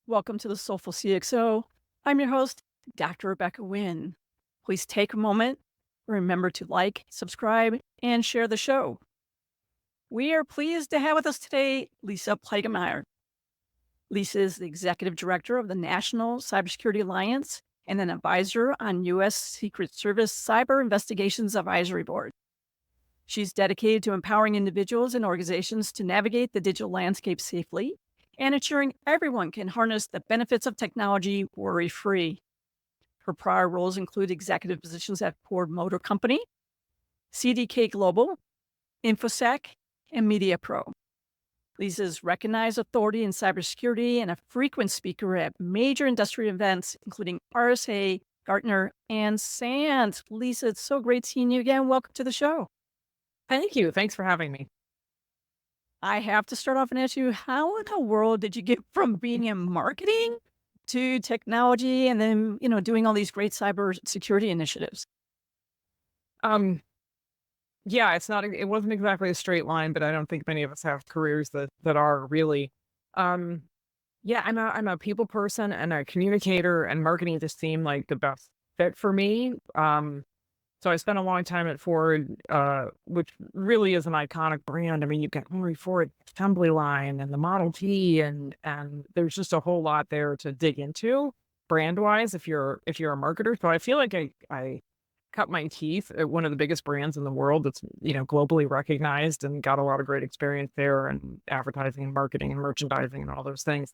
Welcome to the Soulful CXO. I'm your host, Dr. Rebecca Wynn. Please take a moment, remember to like, subscribe, and share the show. We are pleased to have with us today Lisa Plaggemier. Lisa is the Executive Director of the National Cybersecurity Alliance and an advisor on U.S. Secret Service Cyber Investigations Advisory Board. She's dedicated to empowering individuals and organizations to navigate the digital landscape safely and ensuring everyone can harness the benefits of technology worry-free. Her prior roles include executive positions at Ford Motor Company, CDK Global, InfoSec, and MediaPro. Lisa's recognized authority in cybersecurity and a frequent speaker at major industry events, including RSA, Gartner, and SANS. Lisa, it's so great seeing you again. Welcome to the show. Thank you. Thanks for having me. I have to start off and ask you, how in the world did you get from being in marketing to technology and then, doing all these great cyber security initiatives? Um, yeah, it wasn't exactly a straight line, but I don't think many of us have careers that are really. Um, yeah, I'm a people person and a communicator, and marketing just seemed like the best fit for me. So I spent a long time at Ford, which really is an iconic brand. I mean, you've got Henry Ford assembly line and the Model T, and there's just a whole lot there to dig into brand wise if you're a marketer. So I feel like I cut my teeth at one of the biggest brands in the world that's globally recognized and got a lot of great experience there and advertising and marketing and merchandising and all those things.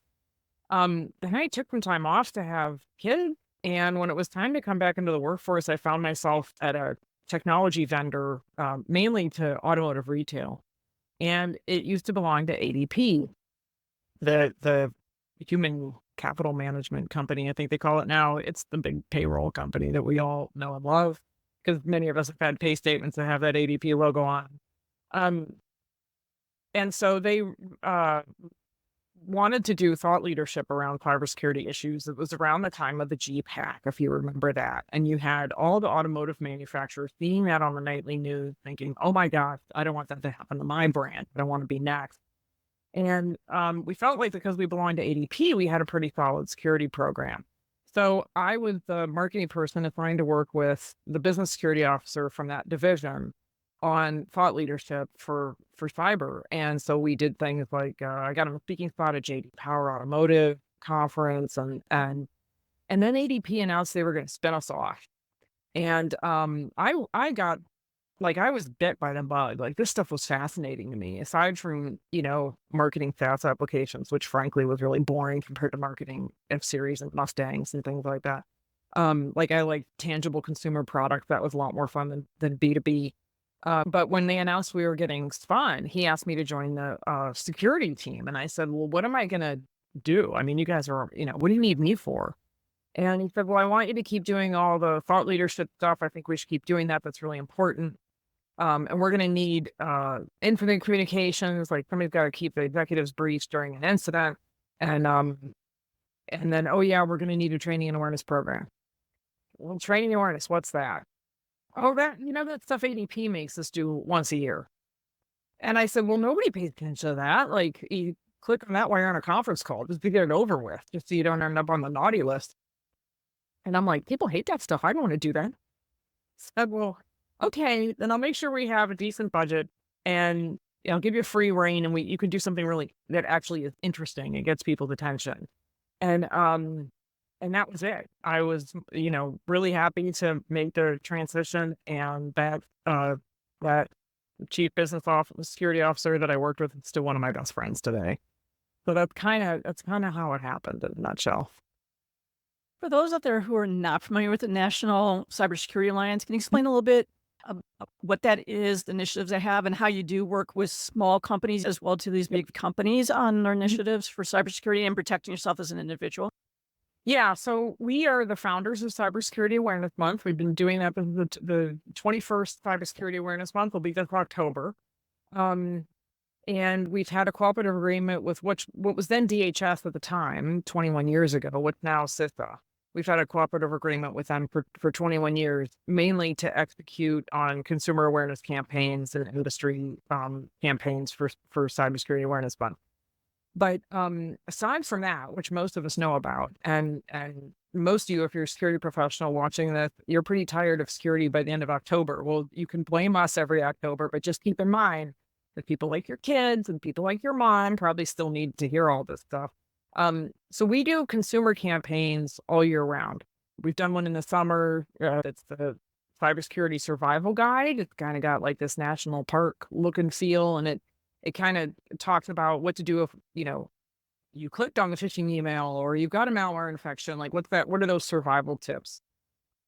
Then I took some time off to have kids, and when it was time to come back into the workforce, I found myself at a technology vendor, mainly to automotive retail, and it used to belong to ADP, the human capital management company, I think they call it now. It's the big payroll company that we all know and love because many of us have had pay statements that have that ADP logo on. Um, and so they wanted to do thought leadership around cybersecurity issues. It was around the time of the Jeep hack, if you remember that. And you had all the automotive manufacturers seeing that on the nightly news, thinking, oh my gosh, I don't want that to happen to my brand. I don't want to be next. And we felt like because we belonged to ADP, we had a pretty solid security program. So I was the marketing person assigned to work with the business security officer from that division on thought leadership for cyber. And so we did things like I got a speaking spot at JD Power Automotive conference, and then ADP announced they were going to spin us off. And I got like I was bit by the bug. Like this stuff was fascinating to me. Aside from marketing SaaS applications, which frankly was really boring compared to marketing F series and Mustangs and things like that. Like I like tangible consumer products. That was a lot more fun than B2B. But when they announced we were getting spun, he asked me to join the security team. And I said, well, what am I going to do? I mean, you guys are, what do you need me for? And he said, well, I want you to keep doing all the thought leadership stuff. I think we should keep doing that. That's really important. And we're going to need infinite communications. Like somebody's got to keep the executives briefed during an incident. And then, oh yeah, we're going to need a training and awareness program. Well, training and awareness, what's that? Oh, that stuff ADP makes us do once a year. And I said, well, nobody pays attention to that. Like, you click on that while you're on a conference call, just to get it over with, just so you don't end up on the naughty list. And I'm like, people hate that stuff. I don't want to do that. Said, well, okay, then I'll make sure we have a decent budget and I'll give you a free reign and you can do something really that actually is interesting and gets people's attention. And that was it. I was, really happy to make the transition, and that chief business officer, security officer that I worked with is still one of my best friends today. So that's kind of how it happened in a nutshell. For those out there who are not familiar with the National Cybersecurity Alliance, can you explain a little bit what that is, the initiatives they have, and how you do work with small companies as well to these big companies on their initiatives for cybersecurity and protecting yourself as an individual? Yeah, so we are the founders of Cybersecurity Awareness Month. We've been doing that. The 21st Cybersecurity Awareness Month will be this October. Um, and we've had a cooperative agreement with what was then DHS at the time, 21 years ago, what's now CISA. We've had a cooperative agreement with them for 21 years, mainly to execute on consumer awareness campaigns and industry campaigns for Cybersecurity Awareness Month. But aside from that, which most of us know about, and most of you, if you're a security professional watching this, you're pretty tired of security by the end of October. Well, you can blame us every October, but just keep in mind that people like your kids and people like your mom probably still need to hear all this stuff. So we do consumer campaigns all year round. We've done one in the summer. It's the Cybersecurity Survival Guide. It's kind of got like this national park look and feel, and it kind of talks about what to do if, you clicked on the phishing email or you've got a malware infection. Like, what are those survival tips?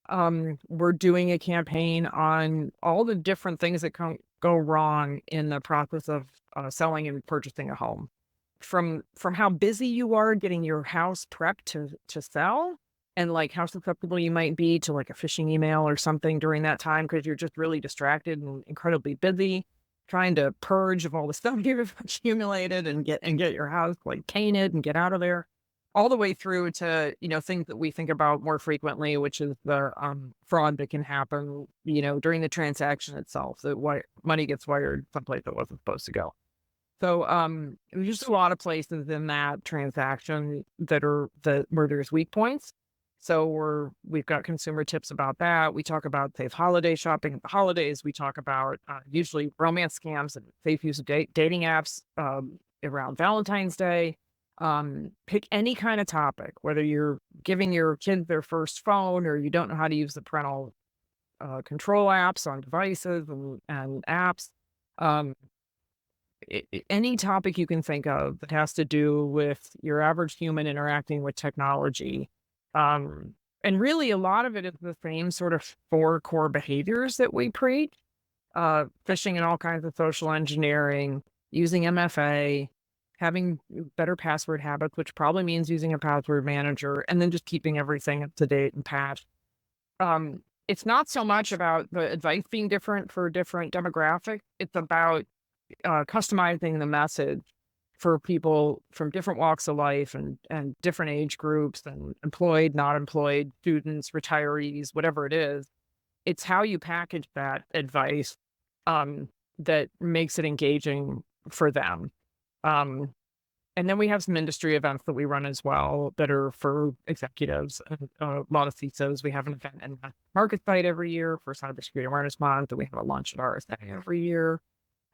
We're doing a campaign on all the different things that can go wrong in the process of selling and purchasing a home. From how busy you are getting your house prepped to sell, and like how susceptible you might be to like a phishing email or something during that time because you're just really distracted and incredibly busy trying to purge of all the stuff you've accumulated and get your house like painted and get out of there, all the way through to, things that we think about more frequently, which is the fraud that can happen, during the transaction itself, that money gets wired someplace that wasn't supposed to go. So there's just a lot of places in that transaction where there's weak points. So we've got consumer tips about that. We talk about safe holiday shopping at the holidays. We talk about usually romance scams and safe use of dating apps around Valentine's Day. Pick any kind of topic, whether you're giving your kids their first phone or you don't know how to use the parental control apps on devices and apps. Any topic you can think of that has to do with your average human interacting with technology. And really a lot of it is the same sort of 4 core behaviors that we preach, phishing and all kinds of social engineering, using MFA, having better password habits, which probably means using a password manager, and then just keeping everything up to date and patched. It's not so much about the advice being different for different demographics. It's about customizing the message for people from different walks of life and different age groups and employed, not employed, students, retirees, whatever it is. It's how you package that advice that makes it engaging for them. And then we have some industry events that we run as well that are for executives and a lot of CISOs. We have an event in the market site every year for Cybersecurity Awareness Month, and we have a lunch at RSA every year,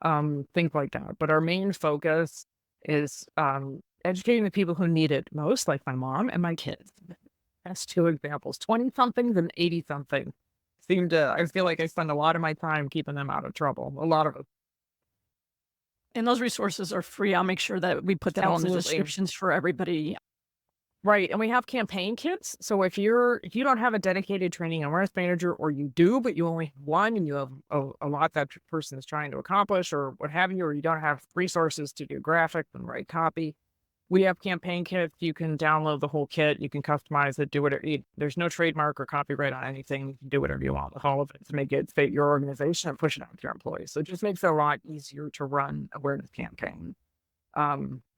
things like that. But our main focus is educating the people who need it most, like my mom and my kids. That's 2 examples. 20-somethings and 80-somethings I feel like I spend a lot of my time keeping them out of trouble. A lot of it. And those resources are free. I'll make sure that we put that on the descriptions for everybody. Right. And we have campaign kits. So if you don't have a dedicated training and awareness manager, or you do, but you only have one and you have a lot that person is trying to accomplish or what have you, or you don't have resources to do graphics and write copy, we have campaign kits. You can download the whole kit. You can customize it, do whatever. There's no trademark or copyright on anything. You can do whatever you want with all of it to make it fit your organization and push it out to your employees. So it just makes it a lot easier to run awareness campaigns.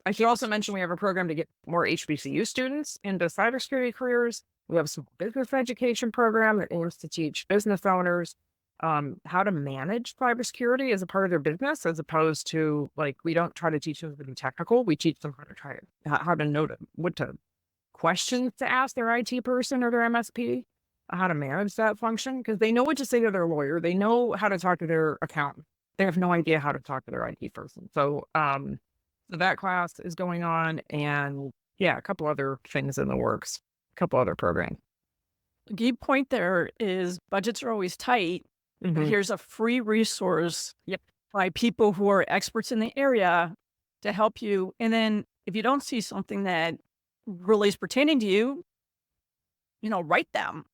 I should also mention we have a program to get more HBCU students into cybersecurity careers. We have a small business education program that aims to teach business owners how to manage cybersecurity as a part of their business, as opposed to we don't try to teach them to be technical. We teach them how to know what questions to ask their IT person or their MSP, how to manage that function, because they know what to say to their lawyer. They know how to talk to their accountant. They have no idea how to talk to their IT person. So that class is going on, and a couple other things in the works, a couple other programs. The key point there is budgets are always tight. Mm-hmm. Here's a free resource Yep. by people who are experts in the area to help you. And then if you don't see something that really is pertaining to you, write them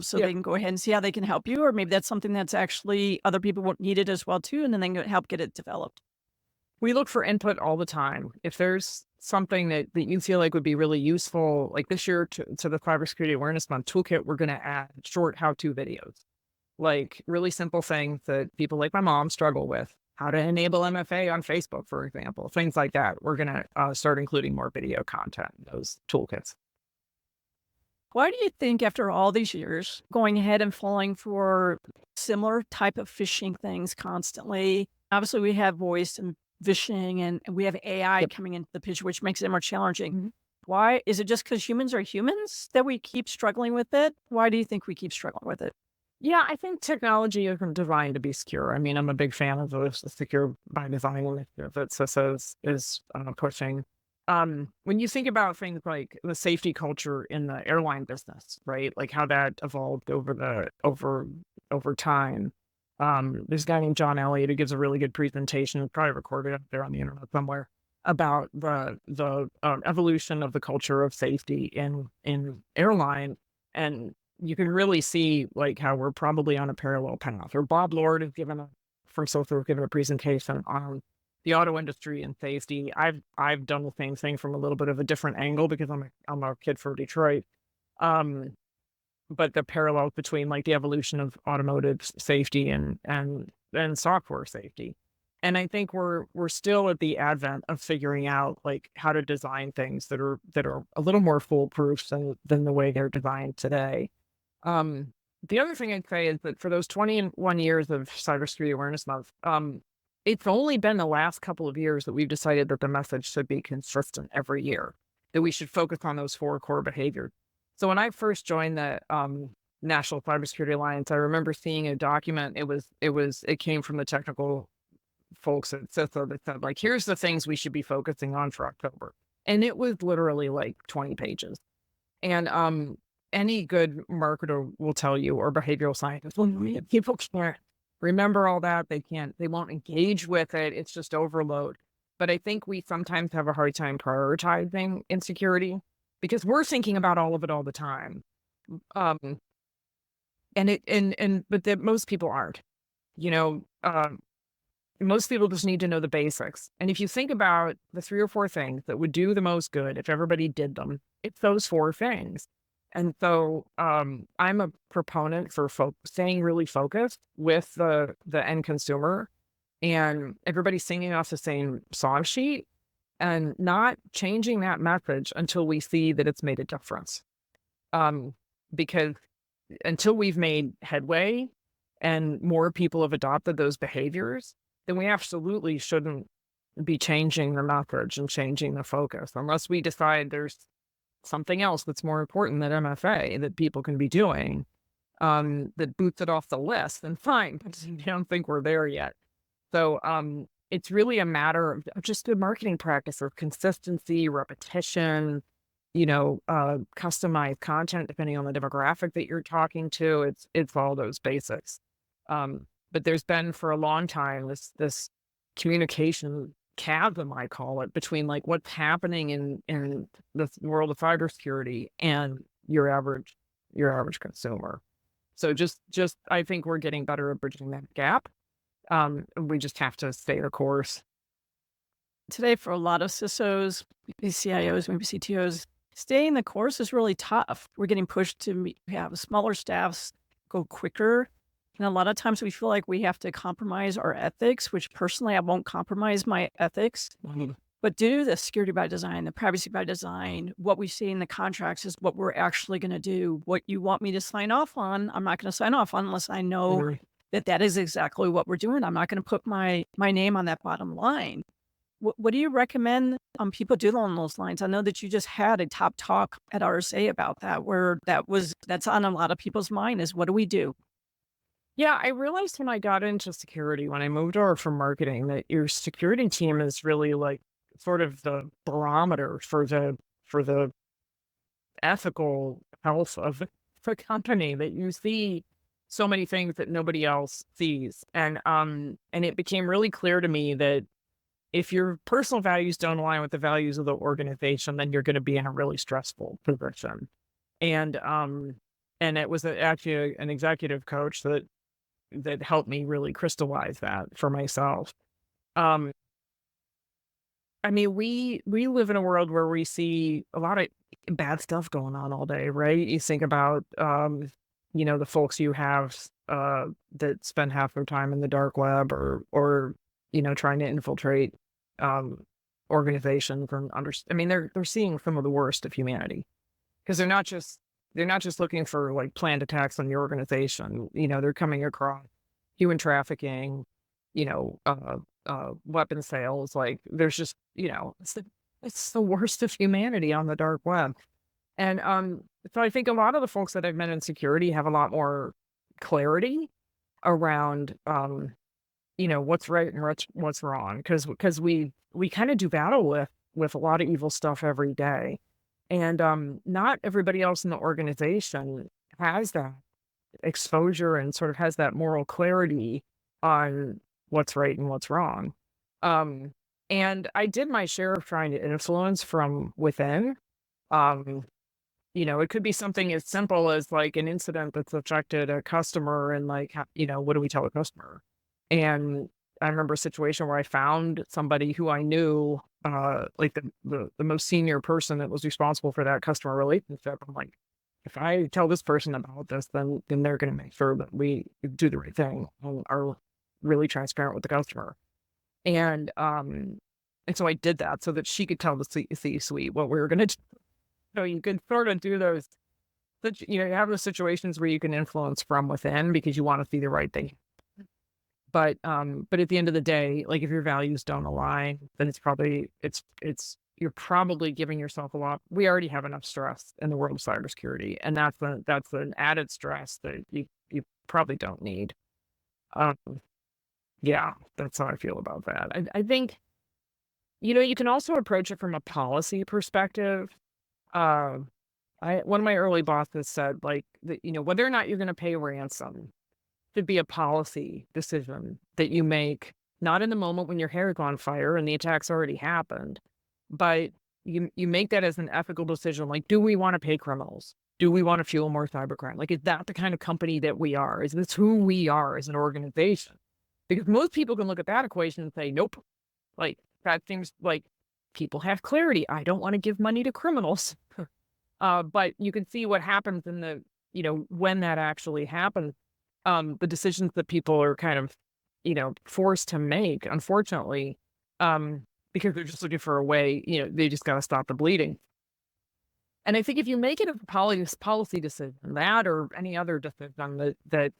so they can go ahead and see how they can help you. Or maybe that's something that's actually other people won't need it as well too, and then they can help get it developed. We look for input all the time. If there's something that you feel like would be really useful, like this year to the Cybersecurity Awareness Month toolkit, we're going to add short how-to videos, like really simple things that people like my mom struggle with. How to enable MFA on Facebook, for example, things like that. We're going to start including more video content in those toolkits. Why do you think after all these years, going ahead and falling for similar type of phishing things constantly, obviously we have voice and vishing and we have AI Yep. coming into the picture, which makes it more challenging. Mhm. Why is it just because humans are humans that we keep struggling with it? Why do you think we keep struggling with it? Yeah, I think technology isn't designed to be secure. I mean, I'm a big fan of the secure by design initiative that CISO is pushing. When you think about things like the safety culture in the airline business, right? Like how that evolved over time. There's a guy named John Elliott who gives a really good presentation, it's probably recorded up there on the internet somewhere, about the evolution of the culture of safety in airline, and you can really see like how we're probably on a parallel path. Or Bob Lord has given a from Soulful given a presentation on the auto industry and safety. I've done the same thing from a little bit of a different angle because I'm a kid from Detroit. Um, but the parallel between like the evolution of automotive safety and software safety. And I think we're still at the advent of figuring out like how to design things that are a little more foolproof than the way they're designed today. Um, the other thing I'd say is that for those 21 years of Cybersecurity Awareness Month, it's only been the last couple of years that we've decided that the message should be consistent every year, that we should focus on those four core behaviors. So when I first joined the National Cybersecurity Alliance, I remember seeing a document. It came from the technical folks at CISO that said, like, here's the things we should be focusing on for October. And it was literally like 20 pages. And any good marketer will tell you, or behavioral scientist, when people can't remember all that, they won't engage with it. It's just overload. But I think we sometimes have a hard time prioritizing insecurity because we're thinking about all of it all the time. Um, but that most people aren't, you know, most people just need to know the basics. And if you think about the three or four things that would do the most good if everybody did them, it's those four things. And so I'm a proponent for staying really focused with the end consumer and everybody singing off the same song sheet and not changing that message until we see that it's made a difference. Um, because until we've made headway and more people have adopted those behaviors, then we absolutely shouldn't be changing the message and changing the focus unless we decide there's something else that's more important than MFA that people can be doing, that boots it off the list, then fine, but I don't think we're there yet. So, it's really a matter of just good marketing practice or consistency, repetition, customized content depending on the demographic that you're talking to. It's all those basics. But there's been for a long time this communication chasm, I call it, between like what's happening in the world of cybersecurity and your average consumer. So just I think we're getting better at bridging that gap. We just have to stay the course. Today, for a lot of CISOs, maybe CIOs, maybe CTOs, staying the course is really tough. We're getting pushed to have smaller staffs go quicker. And a lot of times we feel like we have to compromise our ethics, which personally I won't compromise my ethics. Mhm. But do the security by design, the privacy by design, what we see in the contracts is what we're actually going to do. What you want me to sign off on, I'm not going to sign off on unless I know Mhm. that that is exactly what we're doing. I'm not going to put my name on that bottom line. What do you recommend people do along those lines? I know that you just had a top talk at RSA about that, where that's on a lot of people's mind is what do we do? Yeah, I realized when I got into security, when I moved over from marketing, that your security team is really like sort of the barometer for the ethical health of the company, that you see so many things that nobody else sees. And it became really clear to me that if your personal values don't align with the values of the organization, then you're going to be in a really stressful position. And it was actually an executive coach that helped me really crystallize that for myself. Um, I mean, we live in a world where we see a lot of bad stuff going on all day, right? You think about, the folks you have that spend half their time in the dark web or trying to infiltrate um, organizations and I mean, they're seeing some of the worst of humanity because they're not just looking for like planned attacks on your organization. They're coming across human trafficking, weapon sales. Like there's just, it's the worst of humanity on the dark web. And so I think a lot of the folks that I've met in security have a lot more clarity around what's right and what's wrong, because we kind of do battle with a lot of evil stuff every day. And not everybody else in the organization has that exposure and sort of has that moral clarity on what's right and what's wrong. Um, and I did my share of trying to influence from within. Um, it could be something as simple as like an incident that's affected a customer and like, what do we tell a customer? And I remember a situation where I found somebody who I knew, like the most senior person that was responsible for that customer relationship. I'm like, if I tell this person about this, then they're going to make sure that we do the right thing and are really transparent with the customer. And so I did that so that she could tell the C-suite what we were going to do. So you can sort of do those, you have those situations where you can influence from within because you want to see the right thing. But at the end of the day, like if your values don't align, then you're probably giving yourself a lot. We already have enough stress in the world of cybersecurity, and that's an added stress that you probably don't need. Um, yeah, that's how I feel about that. I think, you can also approach it from a policy perspective. One of my early bosses said, like, that, whether or not you're going to pay ransom should be a policy decision that you make, not in the moment when your hair is on fire and the attack's already happened, but you make that as an ethical decision. Like, do we want to pay criminals? Do we want to fuel more cybercrime? Like, is that the kind of company that we are? Is this who we are as an organization? Because most people can look at that equation and say, nope. Like, that seems like people have clarity. I don't want to give money to criminals. But you can see what happens when that actually happens. The decisions that people are kind of, forced to make, unfortunately, because they're just looking for a way, they just got to stop the bleeding. And I think if you make it a policy decision, that or any other decision that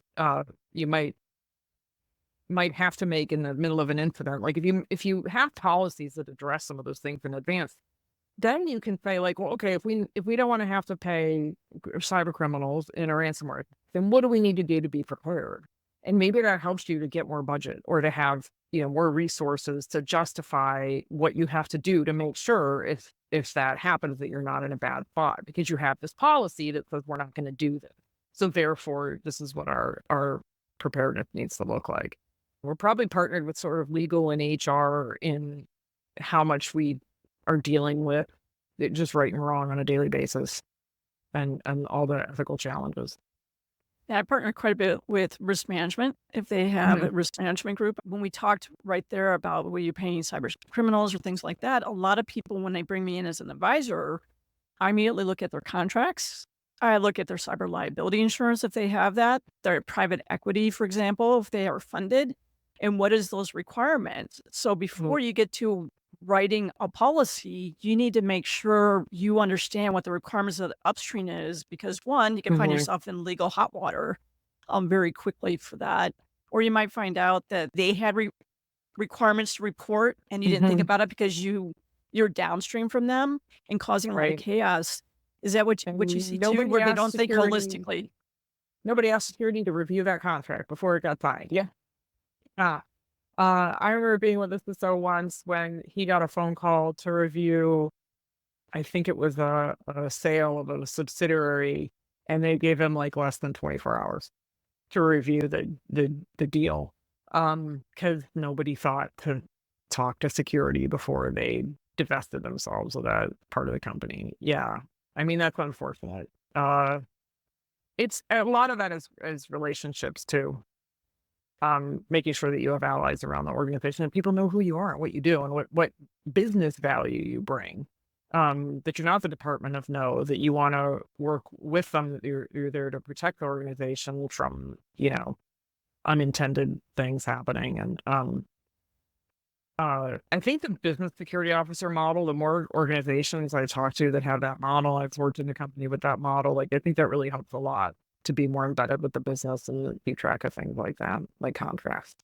you might have to make in the middle of an incident, like if you have policies that address some of those things in advance, then you can say like, well, okay, if we don't want to have to pay cyber criminals in a ransomware, then what do we need to do to be prepared? And maybe that helps you to get more budget or to have, more resources to justify what you have to do to make sure if that happens that you're not in a bad spot because you have this policy that says we're not going to do this. So therefore, this is what our preparedness needs to look like. We're probably partnered with sort of legal and HR in how much we are dealing with just right and wrong on a daily basis and all the ethical challenges. Yeah, I partner quite a bit with risk management if they have a risk management group. When we talked right there about were you paying cyber criminals or things like that, a lot of people, when they bring me in as an advisor, I immediately look at their contracts. I look at their cyber liability insurance if they have that, their private equity, for example, if they are funded, and what is those requirements. So before you get to writing a policy, you need to make sure you understand what the requirements of the upstream is, because one, you can find yourself in legal hot water very quickly for that. Or you might find out that they had requirements to report and you didn't think about it because you're downstream from them and causing a lot of chaos. Is that what you see too, where they don't think holistically? Nobody asked security to review that contract before it got signed. Yeah. I remember being with this CISO once when he got a phone call to review, I think it was a sale of a subsidiary, and they gave him like less than 24 hours to review the deal. Because nobody thought to talk to security before they divested themselves of that part of the company. Yeah. I mean, that's unfortunate. It's a lot of that is relationships too. Making sure that you have allies around the organization and people know who you are and what you do and what business value you bring. That you're not the department of no, that you want to work with them, that you're there to protect the organization from, unintended things happening. And I think the business security officer model, the more organizations I talk to that have that model, I've worked in a company with that model, like I think that really helps a lot to be more embedded with the business and keep track of things like that, like contracts.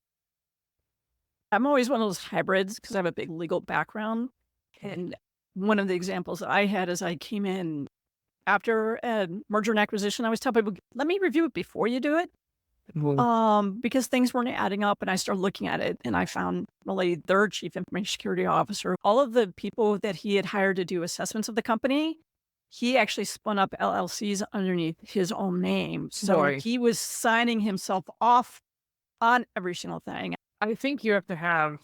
I'm always one of those hybrids because I have a big legal background. And one of the examples that I had is I came in after a merger and acquisition. I always tell people, let me review it before you do it. Mhm. Because things weren't adding up and I started looking at it and I found really their chief information security officer, all of the people that he had hired to do assessments of the company, he actually spun up LLCs underneath his own name. So Boy, he was signing himself off on every single thing. I think you have to have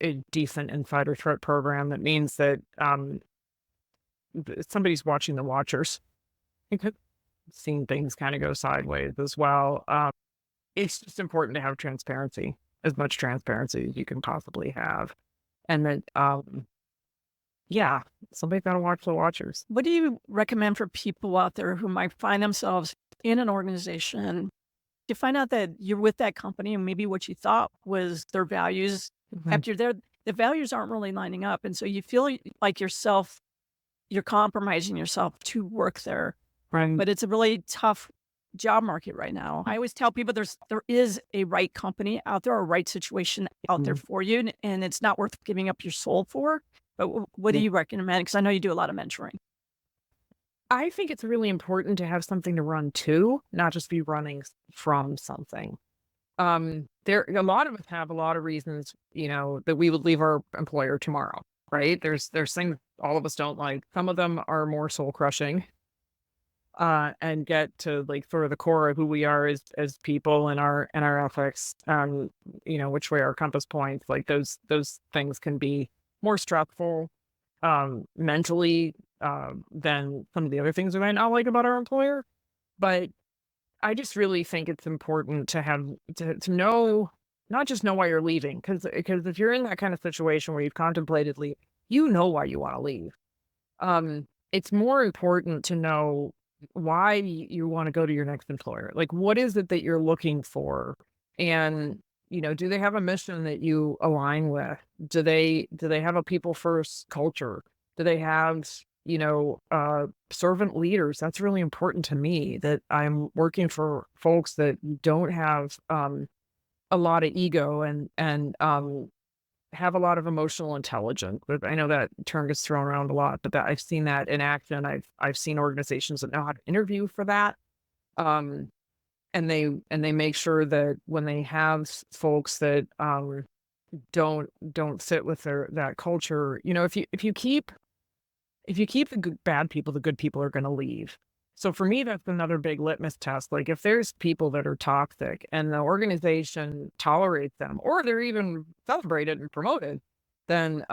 a decent insider threat program that means that somebody's watching the watchers. You could seen things kind of go sideways as well. It's just important to have transparency, as much transparency as you can possibly have. And then, yeah, somebody's got to watch the watchers. What do you recommend for people out there who might find themselves in an organization? You find out that you're with that company and maybe what you thought was their values Mhm. after you're there, the values aren't really lining up. And so you feel like you're compromising yourself to work there. Right. But it's a really tough job market right now. I always tell people there is a right company out there, a right situation out there Mhm. for you, and it's not worth giving up your soul for. But what do Yeah. you recommend? Because I know you do a lot of mentoring. I think it's really important to have something to run to, not just be running from something. There a lot of us have a lot of reasons, that we would leave our employer tomorrow, right? There's things all of us don't like. Some of them are more soul crushing, and get to like sort of the core of who we are as people and our ethics, which way our compass points, like those things can be more stressful, mentally, than some of the other things we might not like about our employer. But I just really think it's important to have to know, not just know why you're leaving, because if you're in that kind of situation where you've contemplated leave, you know why you want to leave. It's more important to know why you want to go to your next employer. Like, what is it that you're looking for? And, do they have a mission that you align with? Do they have a people first culture? Do they have, servant leaders? That's really important to me, that I'm working for folks that don't have a lot of ego and have a lot of emotional intelligence. But I know that term gets thrown around a lot, but that I've seen that in action. I've seen organizations that know how to interview for that. Um, and they make sure that when they have folks that don't fit with that culture, if you keep the bad people, the good people are going to leave. So for me, that's another big litmus test. Like, if there's people that are toxic and the organization tolerates them, or they're even celebrated and promoted, then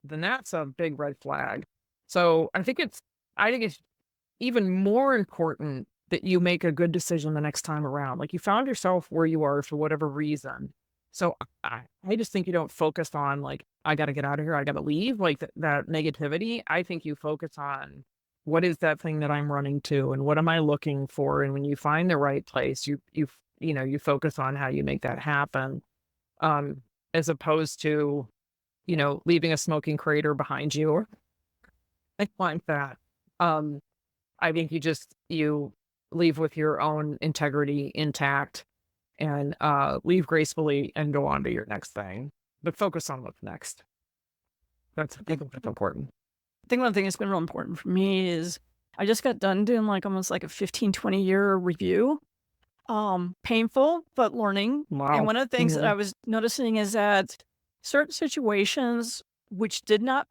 that's a big red flag. So I think it's even more important that you make a good decision the next time around. Like, you found yourself where you are for whatever reason. So I just think you don't focus on like, I got to get out of here, I got to leave, like that negativity. I think you focus on what is that thing that I'm running to and what am I looking for? And when you find the right place, you focus on how you make that happen. Um, as opposed to, leaving a smoking crater behind you or things like that. Um, I think you leave with your own integrity intact and leave gracefully and go on to your next thing. But focus on what's next. I think that's important. I think one thing that's been real important for me is I just got done doing like almost like a 15, 20-year review. Painful, but learning. And Wow. one of the things that I Mhm. was noticing is that certain situations which did not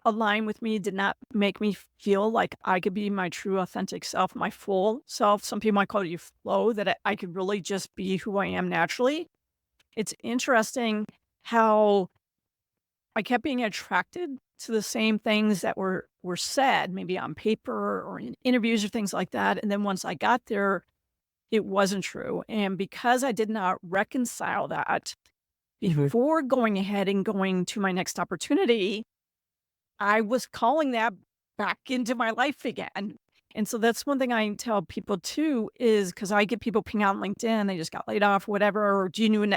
align with me, did not make me feel like I could be my true authentic self, my full self. Some people might call it flow, that I could really just be who I am naturally. It's interesting how I kept being attracted to the same things that were said, maybe on paper or in interviews or things like that. And then once I got there, it wasn't true. And because I did not reconcile that Mhm. before going ahead and going to my next opportunity, I was calling that back into my life again. And so that's one thing I tell people too, is because I get people ping out on LinkedIn, they just got laid off, whatever, or do you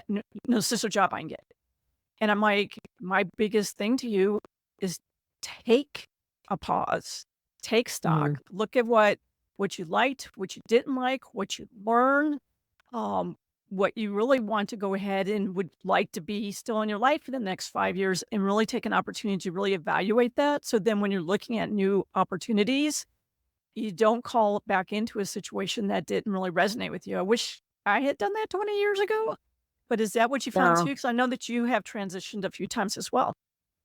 know sister job I can get? And I'm like, my biggest thing to you is take a pause, take stock, Mhm. look at what you liked, what you didn't like, what you learned, um, what you really want to go ahead and would like to be still in your life for the next 5 years, and really take an opportunity to really evaluate that. So then when you're looking at new opportunities, you don't call back into a situation that didn't really resonate with you. I wish I had done that 20 years ago. But is that what you found Yeah. too? Because I know that you have transitioned a few times as well.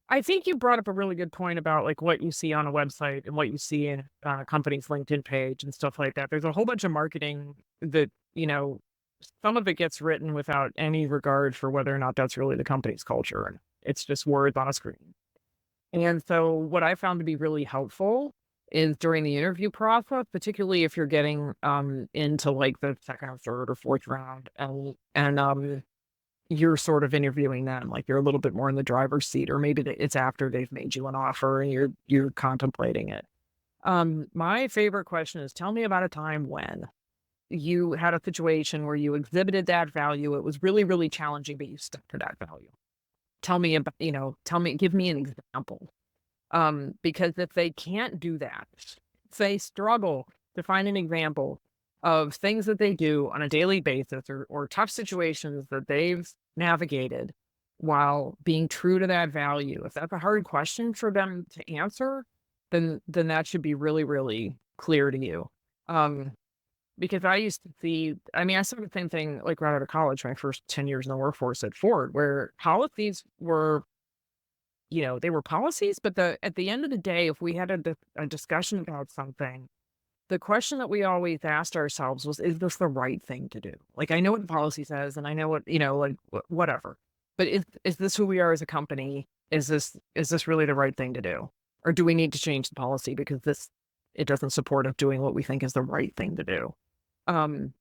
I think you brought up a really good point about like what you see on a website and what you see in a company's LinkedIn page and stuff like that. There's a whole bunch of marketing that, some of it gets written without any regard for whether or not that's really the company's culture. And it's just words on a screen. And so what I found to be really helpful is during the interview process, particularly if you're getting into like the second or third or fourth round and you're sort of interviewing them, like you're a little bit more in the driver's seat, or maybe it's after they've made you an offer and you're contemplating it. My favorite question is, tell me about a time when you had a situation where you exhibited that value. It was really, really challenging, but you stuck to that value. Tell me about, give me an example. Because if they can't do that, if they struggle to find an example of things that they do on a daily basis or tough situations that they've navigated while being true to that value, if that's a hard question for them to answer, then that should be really, really clear to you. Um, because I used to see, I mean, I saw the same thing like right out of college, my first 10 years in the workforce at Ford, where policies were, they were policies, but at the end of the day, if we had a discussion about something, the question that we always asked ourselves was, is this the right thing to do? Like, I know what the policy says and I know what, like whatever, but is this who we are as a company? Is this really the right thing to do? Or do we need to change the policy because it doesn't support us doing what we think is the right thing to do? Um,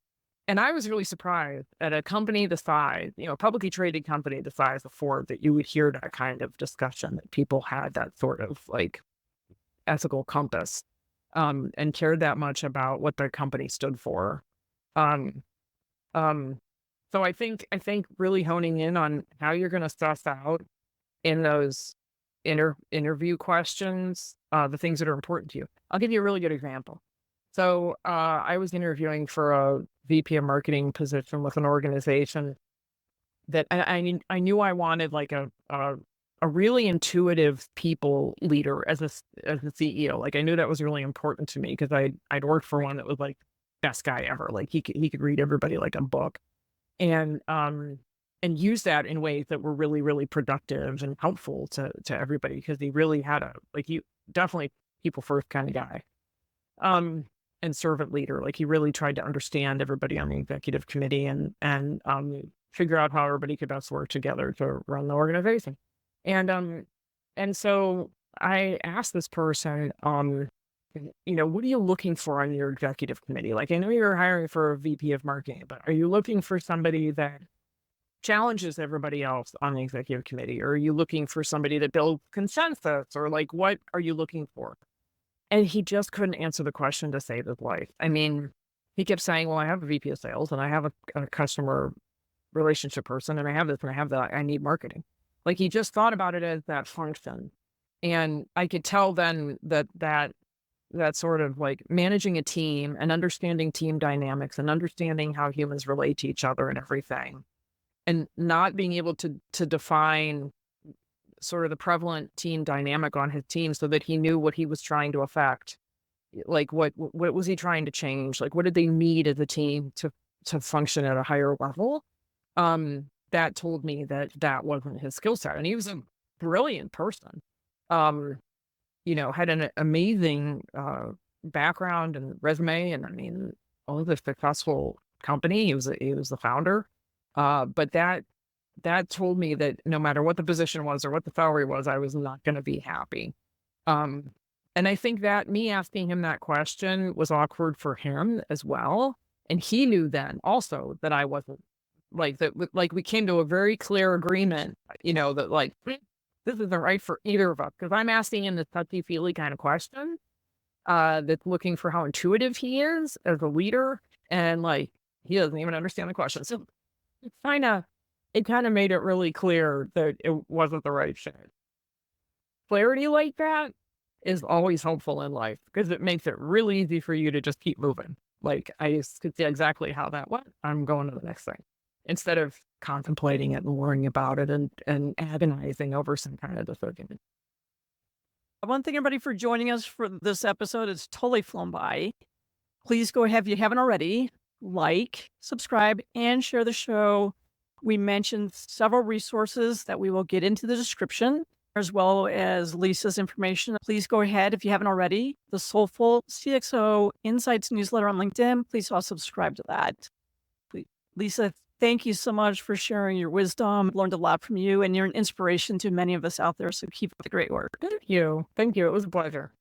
and I was really surprised at a company the size, a publicly traded company the size of Ford, that you would hear that kind of discussion, that people had that sort of like ethical compass, and cared that much about what their company stood for. Um, um, so I think really honing in on how you're going to suss out in those interview questions, the things that are important to you. I'll give you a really good example. So I was interviewing for a VP of marketing position with an organization that I knew I wanted like a really intuitive people leader as a CEO. Like I knew that was really important to me because I'd worked for one that was like best guy ever. Like he could read everybody like a book and use that in ways that were really, really productive and helpful to everybody, because he really had he definitely people first kind of guy. And servant leader. Like he really tried to understand everybody on the executive committee and figure out how everybody could best work together to run the organization. And so I asked this person, what are you looking for on your executive committee? Like, I know you're hiring for a VP of marketing, but are you looking for somebody that challenges everybody else on the executive committee? Or are you looking for somebody that builds consensus? Or like, what are you looking for? And he just couldn't answer the question to save his life. I mean, he kept saying, well, I have a VP of sales and I have a customer relationship person and I have this and I have that. I need marketing. Like he just thought about it as that function. And I could tell then that sort of like managing a team and understanding team dynamics and understanding how humans relate to each other and everything, and not being able to define sort of the prevalent team dynamic on his team so that he knew what he was trying to affect. Like what was he trying to change? Like what did they need as a team to function at a higher level? That told me that wasn't his skill set. And he was a brilliant person. Had an amazing background and resume, and I mean, all of the successful company. He was the founder. But that told me that no matter what the position was or what the salary was, I was not going to be happy. And I think that me asking him that question was awkward for him as well. And he knew then also that I wasn't like that. Like we came to a very clear agreement, that like, this isn't right for either of us, because I'm asking him this touchy-feely kind of question that's looking for how intuitive he is as a leader. And like, he doesn't even understand the question. So it kind of made it really clear that it wasn't the right fit. Clarity like that is always helpful in life because it makes it really easy for you to just keep moving. Like I just could see exactly how that went. I'm going to the next thing. instead of contemplating it and worrying about it and agonizing over some kind of disagreement. I want to thank everybody for joining us for this episode. It's totally flown by. Please go ahead, if you haven't already, like, subscribe, and share the show. We mentioned several resources that we will get into the description, as well as Lisa's information. Please go ahead, if you haven't already, the Soulful CXO Insights newsletter on LinkedIn. Please also subscribe to that. Lisa, thank you so much for sharing your wisdom. Learned a lot from you, and you're an inspiration to many of us out there. So keep up the great work. Thank you. Thank you. It was a pleasure.